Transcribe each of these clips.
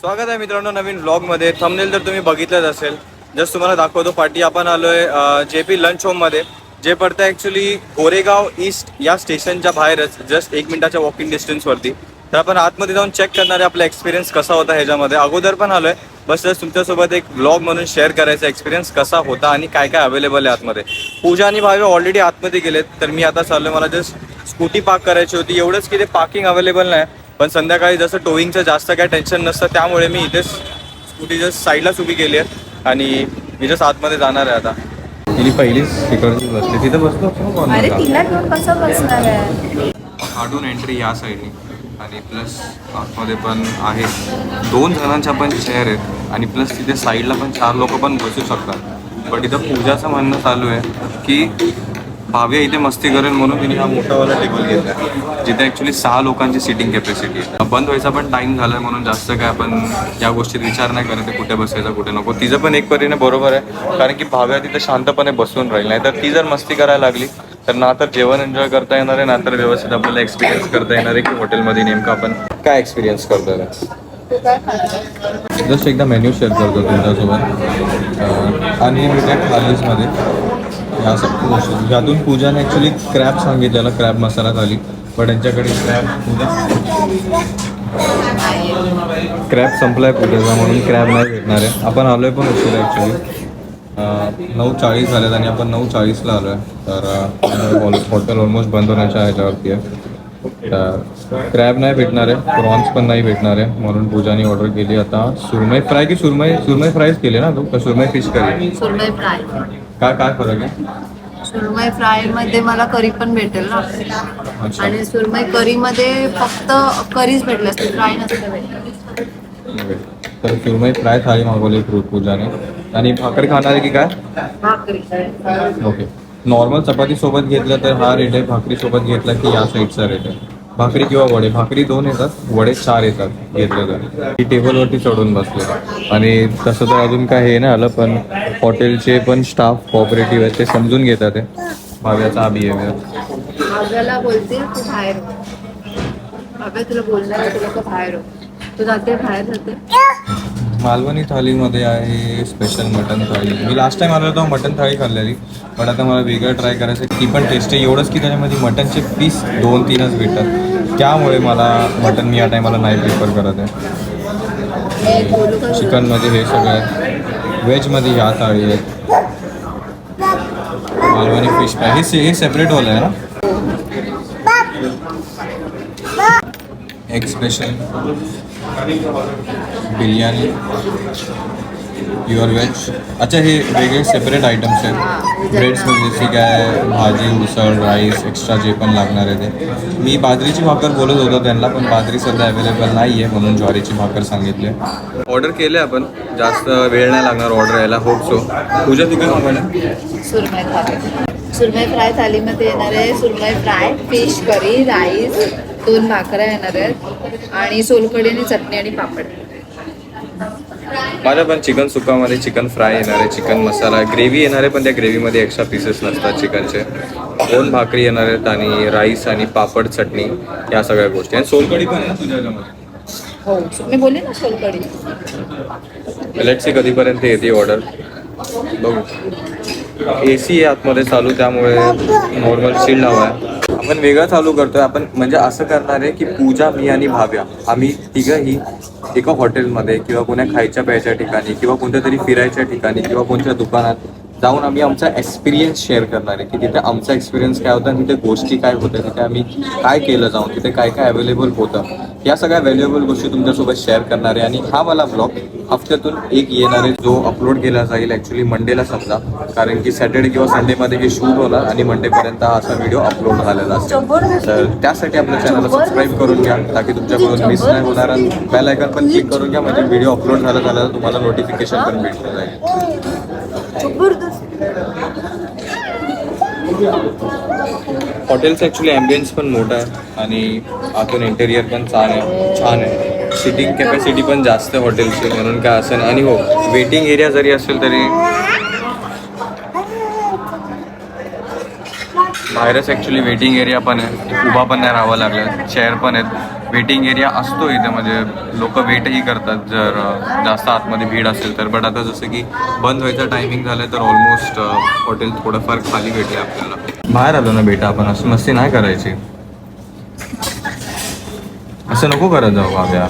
स्वागत आहे मित्रांनो नवीन व्लॉगमध्ये. थंबनेल तर तुम्ही बघितलंच असेल. जस्ट तुम्हाला दाखवतो पाठी आपण आलोय JP लंच होममध्ये, जे पडतं ॲक्च्युली गोरेगाव ईस्ट या स्टेशनच्या बाहेरच जस्ट 1 मिनिटाच्या वॉकिंग डिस्टन्सवरती. तर आपण आतमध्ये जाऊन चेक करणार आहे आपला एक्सपिरियन्स कसा होता ह्याच्यामध्ये. अगोदर पण आलोय, बस जस्ट तुमच्यासोबत एक व्लॉग म्हणून शेअर करायचा एक्सपिरियन्स कसा होता आणि काय काय अवेलेबल आहे आतमध्ये. पूजा आणि भावे ऑलरेडी आतमध्ये गेलेत, तर मी आता चाललोय. मला जस्ट स्कूटी पार्क करायची होती. एवढंच की ते पार्किंग अवेलेबल नाही, पण संध्याकाळी जसं टोईंगचं जास्त काय टेन्शन नसतं, त्यामुळे मी इथेच स्कूटी जस्ट साईडलाच उभी केली आहे आणि मी जस्ट आतमध्ये जाणार आहे. आता तिने पहिलीच तिकडची बसली, तिथं बसलो. अरे तिला घेऊन कसं बसणार आहे? काढून एंट्री या साईडने आणि प्लस आतमध्ये पण आहे 2 जणांच्या पण चेअर आहेत आणि प्लस तिथे साईडला पण 4 लोक पण बसू शकतात. पण इथं पूजाचं म्हणणं चालू आहे की भाव्या इथे मस्ती करेल म्हणून तिने हा मोठावाला टेबल घेतला आहे, जिथे ॲक्च्युली 6 लोकांची सिटिंग कॅपॅसिटी आहे. बंद व्हायचा पण टाईम झाला आहे म्हणून जास्त काय आपण या गोष्टीत विचार नाही करत आहे कुठे बसायचा कुठे नको. तिचं पण एक परीने बरोबर आहे, कारण की भाव्या तिथे शांतपणे बसून राहील. नाही तर ती जर मस्ती करायला लागली तर ना तर जेवण एन्जॉय करता येणार आहे, ना तर व्यवस्थित आपल्याला एक्सपिरियन्स करता येणार आहे की हॉटेलमध्ये नेमकं आपण काय एक्सपिरियन्स करतो आहे. जस्ट एकदा मेन्यू शेअर करतो तुमच्यासोबत. अनलिमिटेड थालीजमध्ये या सब गोष्टी, ज्यातून पूजाने ॲक्च्युली क्रॅब सांगितलेला, क्रॅब मसाला थाली. पण त्यांच्याकडे क्रॅब संपला आहे पूजेचा, म्हणून क्रॅब नाही भेटणार आहे. आपण आलो आहे पण उशीर ॲक्च्युली 9:40 झाल्यात आणि आपण 9:40ला आलो आहे. तर हॉटेल ऑलमोस्ट बंद होण्याच्या ह्याच्यावरती आहे. तर क्रॅब नाही भेटणार आहे, प्रॉन्स पण नाही भेटणार आहे, म्हणून पूजाने ऑर्डर केली आता सुरमई फ्राय. की सुरमई फ्रायच केली ना तू, सुरमई फिश करी? सुरमई फ्राय. काय फरक आहे? सुरमई फ्राय मध्ये मला करी पण भेटेल ना, अच्छा. आणि सुरमई करी मध्ये फक्त करीच भेटली असते, फ्राय नसते भेटली. तर सुरमई फ्राय थाळी मागवली फ्रूट पूजाने. आणि भाकरी खाणार आहे की काय? भाकरी. ओके. नॉर्मल चपाती सोबत घेतलं तर हा रेट आहे, भाकरी सोबत घेतला की या साईडचा रेट आहे. भाकरी किंवा वडे, भाकरी 2 येतात, वडे 4 येतात घेतलं तर. ती टेबलवरती चढून बसले. आणि तसं तर अजून काय हे नाही आलं, पण हॉटेलचे पण स्टाफ कोऑपरेटिव्ह आहेत, ते समजून घेतात ते भाव्याचा हा बिहेवियर. भाव्याला बोलते तू बाहेर हो. भाव्या तुला बोलणार तुला का बाहेर हो, तू जाते बाहेर जाते. मालवणी थालीमध्ये आहे स्पेशल मटन थाळी. मी लास्ट टाइम आलो होतो मटन थाळी खाल्लेली, पण आता मला वेगळं ट्राय करायचं. ती पण टेस्ट आहे, एवढंच की त्याच्यामध्ये मटनचे पीस 2-3च भेटतात, त्यामुळे मला मटन मी या टायमाला नाही प्रिफर करत आहे. चिकनमध्ये हे सगळं आहे, व्हेजमध्ये ह्या थाळी आहेत. मालवणी फिश फ्राय हे सेपरेट वालं आहे ना. एक स्पेशल बिर्याणी प्युअर व्हेज. अच्छा, हे वेगळे सेपरेट आयटम्स आहेत. ब्रेड्समध्ये जशी काय भाजी, उसळ, राईस, एक्स्ट्रा जे पण लागणार आहे ते. मी बाजरीची भाकर बोलत होतो त्यांना, पण बाजरी सध्या अवेलेबल नाही आहे, म्हणून ज्वारीची भाकर सांगितली. ऑर्डर केले आपण, जास्त वेळ नाही लागणार ऑर्डर यायला, होप सो. पूजा तू काय मागवलं? सुरमई थाली. सुरमई फ्राय थालीमध्ये येणार आहे सुरमई फ्राय, फिश करी, राईस, 2 भाकऱ्या येणार आहेत आणि सोलकढी आणि चटणी आणि पापड. माझ्या पण चिकन सुकामध्ये चिकन फ्राय येणार आहे, चिकन मसाला, ग्रेव्ही येणार आहे, पण त्या ग्रेव्हीमध्ये एक्स्ट्रा पीसेस नसतात चिकनचे. 2 भाकरी येणार आहेत आणि राईस आणि पापड, चटणी, या सगळ्या गोष्टी. आणि सोलकढी पण आहे ना तुझ्या ह्याच्यामध्ये? हो, मी बोलले ना सोलकढी. लेट्स सी कधीपर्यंत येते ऑर्डर, बघू. AC आहे आतमध्ये चालू, त्यामुळे नॉर्मल चिल्ड हवा आहे. आपण वेगळं चालू करतोय. आपण म्हणजे असं करणार आहे की पूजा, मी आणि भाव्या, आम्ही तिघंही एका हॉटेलमध्ये किंवा कोणत्या खायच्या प्यायच्या ठिकाणी किंवा कोणत्या तरी फिरायच्या ठिकाणी किंवा कोणत्या दुकानात जाऊन आम्ही आमचा एक्सपिरियन्स शेअर करणार आहे की तिथे आमचा एक्सपिरियन्स काय होता, तिथे गोष्टी काय होत्या, तिथे आम्ही काय केलं जाऊन, तिथे काय काय अवेलेबल होतं, या सगळ्या व्हॅल्युएबल गोष्टी तुमच्यासोबत शेअर करणार आहे. आणि हा मला ब्लॉग हफ्त्यातून एक येणार आहे, जो अपलोड केला जाईल ॲक्च्युली मंडेला समजा, कारण की सॅटर्डे किंवा संडेमध्ये हे शूट होणार आणि मंडेपर्यंत हा असा व्हिडिओ अपलोड झालेला असेल. तर त्यासाठी आपल्या चॅनलला सबस्क्राईब करून घ्या, ताकी तुमच्याकडून मिस नाही होणार. आणि बेल आयकॉन पण क्लिक करून घ्या, म्हणजे व्हिडिओ अपलोड झाला तुम्हाला नोटिफिकेशन पण भेटलं जाईल. हॉटेलचं ॲक्च्युली ॲम्बियन्स पण मोठा आहे आणि आतून इंटेरियर पण छान आहे. सिटिंग कॅपॅसिटी पण जास्त आहे हॉटेलची, म्हणून काय असं नाही. आणि हो, वेटिंग एरिया जरी असेल तरी बाहेरच ॲक्च्युली वेटिंग एरिया पण आहे, उभा पण नाही राहावं लागलं, चेअर पण आहेत. वेटिंग एरिया असतो इथे, म्हणजे लोक वेटही करतात जर जास्त आतमध्ये भीड असेल तर. बट आता जसं की बंद व्हायचं टायमिंग झालं तर ऑलमोस्ट हॉटेल थोडंफार खाली भेटले आपल्याला. बाहेर आलो ना बेटा आपण, असं मस्ती नाही करायची, असं नको करत जाऊ बाब्या.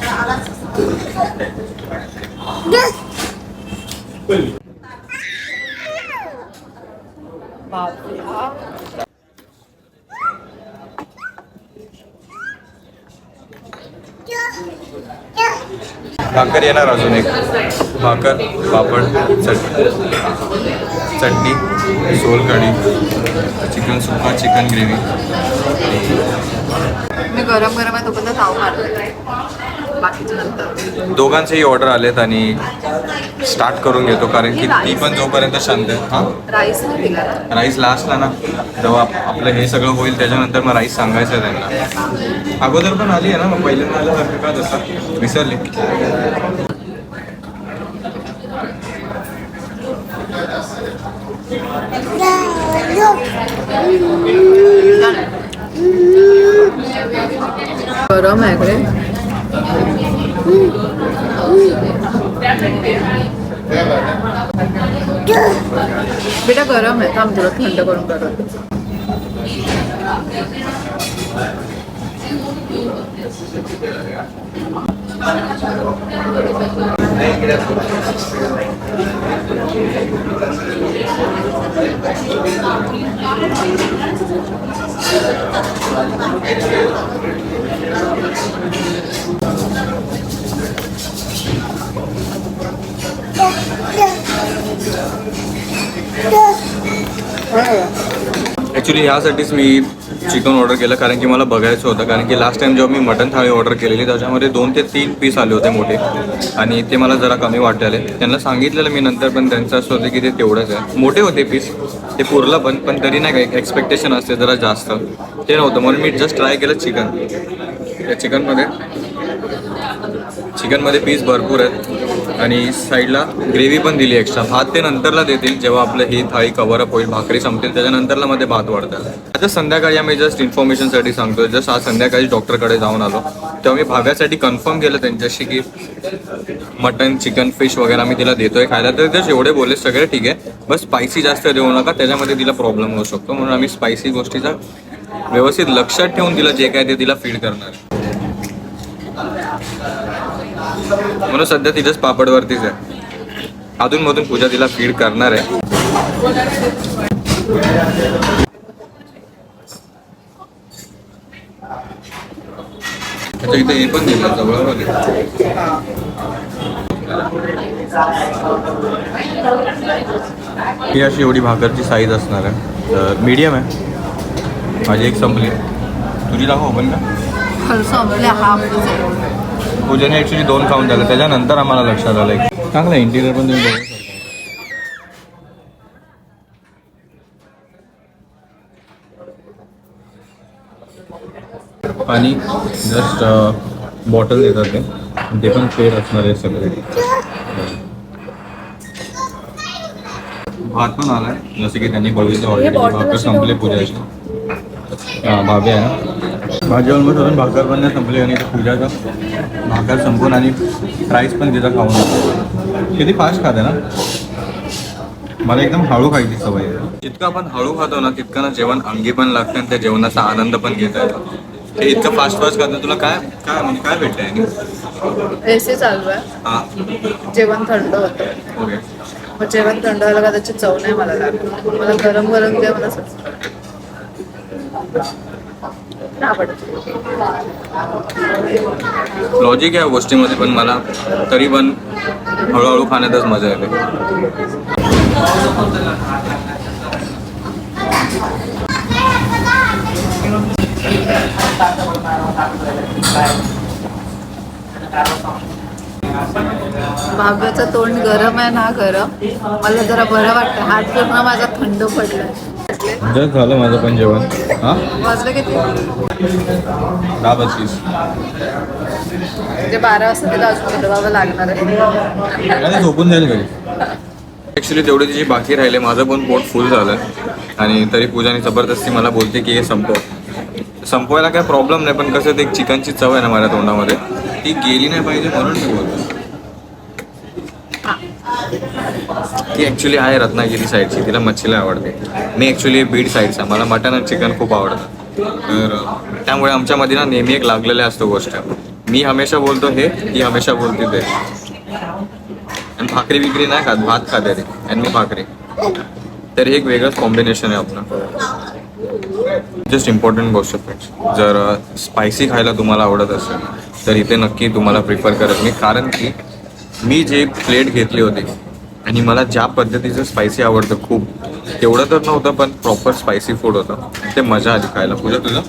भाकर येणार अजून एक, भाकर, पापड, चटणी, सोलकढी, चिकन सुक्का, चिकन ग्रेव्ही. मी गरम गरम आहे तोपर्यंत ताव मारते, बाकीच्या नंतर. दोघांचेही ऑर्डर आलेत आणि स्टार्ट करून घेतो, कारण की ती पण जोपर्यंत शांत आहे. हां, राईस नाही दिला ना? राईस लास्टला ना, तेव्हा आपलं हे सगळं होईल त्याच्यानंतर मग राईस सांगायचं आहे त्यांना. अगोदर पण आली आहे ना, मग पहिल्यांदा आल्यासारखं का तसं विसरली. गरम आहे कडे. बेटा गरम आहे, थांब तुला थंड करून करत. ॲक्च्युली ह्यासाठीच मी चिकन ऑर्डर केलं, कारण की मला बघायचं होतं. कारण की लास्ट टाइम जेव्हा मी मटन थाळी ऑर्डर केलेली त्याच्यामध्ये 2 ते 3 पीस आले होते मोठे, आणि ते मला जरा कमी वाटले. त्यांना सांगितलेलं मी नंतर, पण त्यांचं असं होतं की ते तेवढंच आहे. मोठे होते पीस, ते पुरलं पण तरी नाही काही एक्सपेक्टेशन असते जरा जास्त, ते नव्हतं. म्हणून मी जस्ट ट्राय केलं चिकन. त्या चिकनमध्ये पीस भरपूर आहेत आणि साईडला ग्रेव्ही पण दिली एक्स्ट्रा. भात ते नंतरला देतील, जेव्हा आपलं ही थाळी कव्हरअप होईल, भाकरी संपतील त्याच्यानंतरला मध्ये भात वाढतात. आता संध्याकाळी आम्ही जस्ट इन्फॉर्मेशनसाठी सांगतो, जस्ट आज संध्याकाळी डॉक्टरकडे जाऊन आलो, तेव्हा मी भाव्यासाठी कन्फर्म केलं त्यांच्याशी की मटन, चिकन, फिश वगैरे आम्ही तिला देतोय खायला. तर जस्ट एवढे बोलले सगळे ठीक आहे, बस स्पायसी जास्त देऊ नका, त्याच्यामध्ये तिला प्रॉब्लेम होऊ शकतो. म्हणून आम्ही स्पायसी गोष्टीचा व्यवस्थित लक्षात ठेवून तिला जे काय ते तिला फीड करणार. म्हणून सध्या तिच्याच पापडवरतीच आहे. अधूनमधून पूजा तिला फीड करणार आहे. इथे हे पण दिलं जवळमध्ये. ही अशी एवढी भाकरची साईज असणार आहे, तर मीडियम आहे. माझी एक संपली, तुझी दाखव ओपन का. पूजाने ॲक्च्युली 2 खाऊन झालं, त्याच्यानंतर आम्हाला लक्षात आलं. चांगलं इंटिरियर पण तुम्ही बघू शकता. आणि जस्ट बॉटल देतात ते पण पेड असणार आहे सगळे. भात पण आलाय, जसं की त्यांनी बघितलं ऑलरेडी. भाकर संपले पूजाची. हां, भाभी आहे ना. भाजी ऑलमोस्ट अजून भाकर पण नाही संपली, आणि पूजाचं भाकर संपून आणि राईस पण तिचा खाऊन. किती फास्ट खाते ना. मला एकदम हळू खायची सवय आहे. जितकं आपण हळू खातो ना तितकं ना जेवण अंगी पण लागतं आणि त्या जेवणाचा आनंद पण घेता येतो. ते इतकं फास्ट खातं तुला काय काय म्हणजे काय भेटतंय. एसी चालू आहे. हां, जेवण थंड होतं. ओके. मग जेवण थंड व्हायला का त्याची चव नाही मला लागत. मला गरम गरम दे, मला लॉजिक आहे गोष्टीमध्ये, पण मला तरी पण हळूहळू खाण्यातच मजा येते. भाव्याचं तोंड गरम आहे ना, गरम. मला जरा बरं वाटतं, हात पूर्ण माझा थंड पडलाय. जस्ट झालं माझं पण जेवण. हां, वाजलं किती? 10:35. म्हणजे 12 वाजता तिला अजून फिरवावं लागणार आहे. झोपून जाईल घरी. ॲक्च्युली तेवढी तिची बाकी राहिले, माझं पण पोट फुल झालं आणि तरी पूजाने जबरदस्ती मला बोलते की हे संपव. संपवायला काय प्रॉब्लेम नाही, पण कसं ते चिकनची चव आहे ना माझ्या तोंडामध्ये, ती गेली नाही पाहिजे म्हणून मी बोलतो. ती ॲक्च्युली आहे रत्नागिरी साईडची, तिला मच्छीला आवडते. मी ॲक्च्युली बीड साईडचा, मला मटन आणि चिकन खूप आवडतं. तर त्यामुळे आमच्यामध्ये ना नेहमी एक लागलेल्या असतो गोष्ट. मी हमेशा बोलतो हे, ती हमेशा बोलते ते. आणि भाकरी बिकरी नाही खात, भात खाते ते आणि मी भाकरी. तर एक वेगळंच कॉम्बिनेशन आहे आपलं. जस्ट इम्पॉर्टंट गोष्ट फ्रेंड्स, जर स्पायसी खायला तुम्हाला आवडत असेल तर इथे नक्की तुम्हाला प्रिफर करत मी, कारण की मी जे प्लेट घेतली होती आणि मला ज्या पद्धतीचं स्पायसी आवडतं खूप, तेवढं तर नव्हतं पण प्रॉपर स्पायसी फूड होतं. ते मजा आली खायला. पूजा तुझं?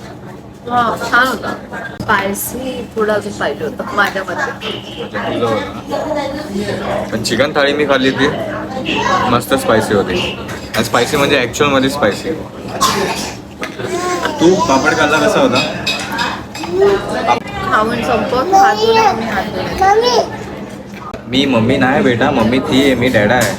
छान होता. स्पायसी फूड अजून पाहिजे होतं माझ्या मध्ये. पण चिकन थाळी मी खाल्ली ती मस्त स्पायसी होती. आणि स्पायसी म्हणजे ॲक्च्युअलमध्ये स्पायसी. तू पापड खाल्ला कसा होता? खाऊन संपत हात धुले, मी हात धुले. मी मम्मी नाही बेटा, मम्मी ती आहे, मी डॅडा आहे.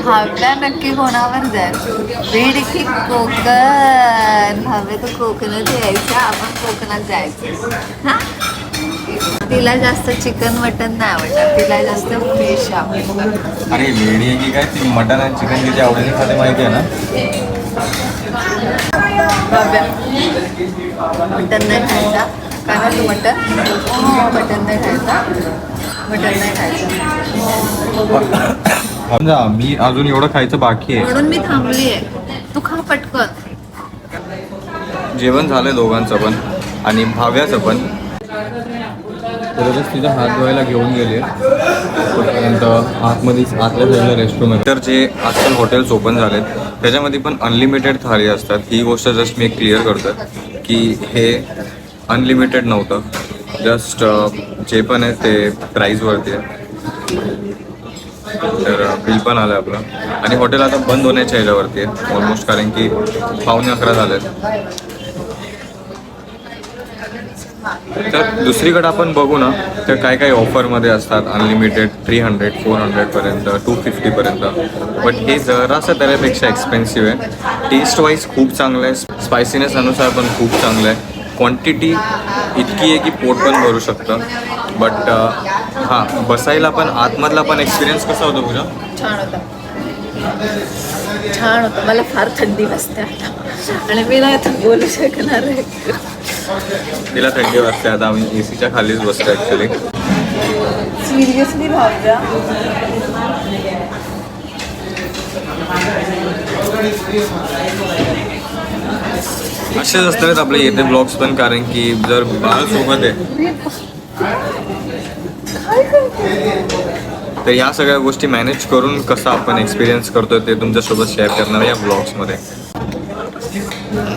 भावला नक्की कोणावर जाईल? बीड की कोकण? भावे तर कोकणात यायचं, आपण कोकणात जायचं. हा, तिला जास्त चिकन मटन नाही आवडत, तिला जास्त फिश आवडतं. अरे लेडी आहे की काय, ती मटन आणि चिकन किती आवडीने खाते माहिती आहे ना. भाव्या मटन नाही खायचा, कारण मटन नाही खायचा, मटन नाही खायचं. समजा मी अजून एवढं खायचं बाकी आहे, म्हणून मी थांबली आहे. तू खा पटकन. जेवण झालंय दोघांचं पण आणि भाव्याचं पण. तरच तिचा हात धुवायला घेऊन गेले तोपर्यंत आतल्या साईडला रेस्टरूम आहे. तर जे आजकाल हॉटेल्स ओपन झालेत त्याच्यामध्ये पण अनलिमिटेड थाळी असतात. ही गोष्ट जस्ट मी क्लिअर करतो की हे अनलिमिटेड नव्हतं, जस्ट जे पण आहे ते प्राईजवरती आहे. तर बिल पण आलं आपलं आणि हॉटेल आता बंद होण्याच्या ह्याच्यावरती आहे ऑलमोस्ट, कारण की 11:15 झालेत. तर दुसरीकडे आपण बघू ना तर काय काय ऑफरमध्ये असतात अनलिमिटेड 300, 400पर्यंत, 250पर्यंत. बट हे जरासं त्यापेक्षा एक्सपेन्सिव्ह आहे. टेस्ट वाईज खूप चांगलं आहे, स्पायसीनेस अनुसार पण खूप चांगलं आहे. क्वांटिटी इतकी आहे की पोट पण भरू शकतं. बट हां, बसायला पण आतमधला पण एक्सपिरियन्स कसा होता पूजा? छान होता, छान होतं. मला फार थंडी वाजते आता आणि मी नाही आता बोलू शकणार आहे. तिला थंडी वाजते आता, आम्ही एसीच्या खालीच बसतो ॲक्च्युली. सिरियसली भावजा, असेच असतात आपले येते ब्लॉग्स पण, कारण की जर बाळ सोबत आहे तर ह्या सगळ्या गोष्टी मॅनेज करून कसं आपण एक्सपिरियन्स करतोय ते तुमच्यासोबत शेअर करणार या ब्लॉग्समध्ये.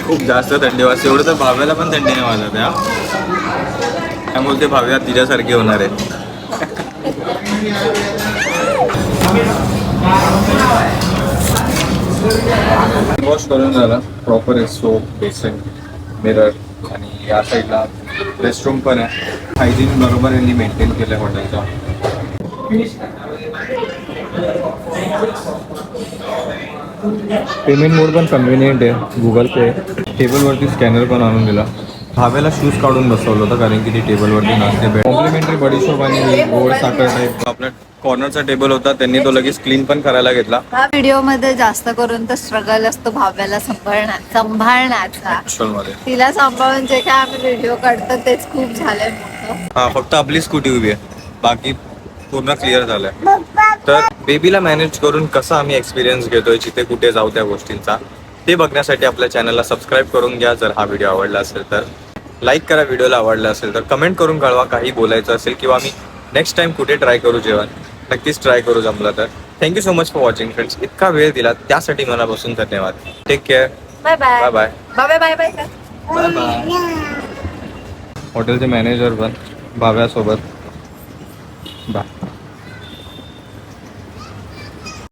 खूप जास्त थंडी वाजते, एवढं तर भाव्याला पण थंडी नाही वाजत त्या, त्यामुळे ते भाव्या तिच्यासारखी होणार आहे. वॉश करून झाला प्रॉपर, सोप, बेसिन, मिरर आणि या साईडला रेस्टरूम पण आहे. हायजीन बरोबर यांनी मेंटेन केलं आहे हॉटेलचा. पेमेंट मोड पण कन्व्हिनियंट आहे, गुगल पे. टेबलवरती स्कॅनर पण आणून दिला. भाव्याला शूज काढून बसवलं होतं कारण की ती टेबलवरती नसते. कॉम्प्लिमेंटरी बडीशोप आणि गोड साखर टाईप आपला कॉर्नरचा टेबल होता, त्यांनी तो लगेच क्लीन पण करायला घेतला. ह्या व्हिडिओ मध्ये जास्त करून तर स्ट्रगल असतो भाव्याला सांभाळण्याचा. ॲक्च्युअलमध्ये तिला सांभाळून जे काय आम्ही व्हिडिओ काढतो तेच खूप झालंय मोठं. हां, फक्त आपली स्कूटी उभी आहे, बाकी पूर्ण क्लिअर झालंय. तर बेबीला मॅनेज करून कसा आम्ही एक्सपिरियन्स घेतोय जिथे कुठे जाऊ त्या गोष्टींचा, ते बघण्यासाठी आपल्या चॅनलला सबस्क्राईब करून घ्या. जर हा व्हिडिओ आवडला असेल तर लाईक करा, व्हिडिओला आवडला असेल तर कमेंट करून कळवा. काही बोलायचं असेल किंवा आम्ही नेक्स्ट टाइम कुठे ट्राय करू जेवण, नक्कीच ट्राय करू जमलं तर. Thank you so much for watching friends. इतका वेळ दिला त्यासाठी मनापासून धन्यवाद. Take care. Bye bye bye bye bye bye bye bye bye. हॉटेलचे मॅनेजर पण भाव्यासोबत बाय.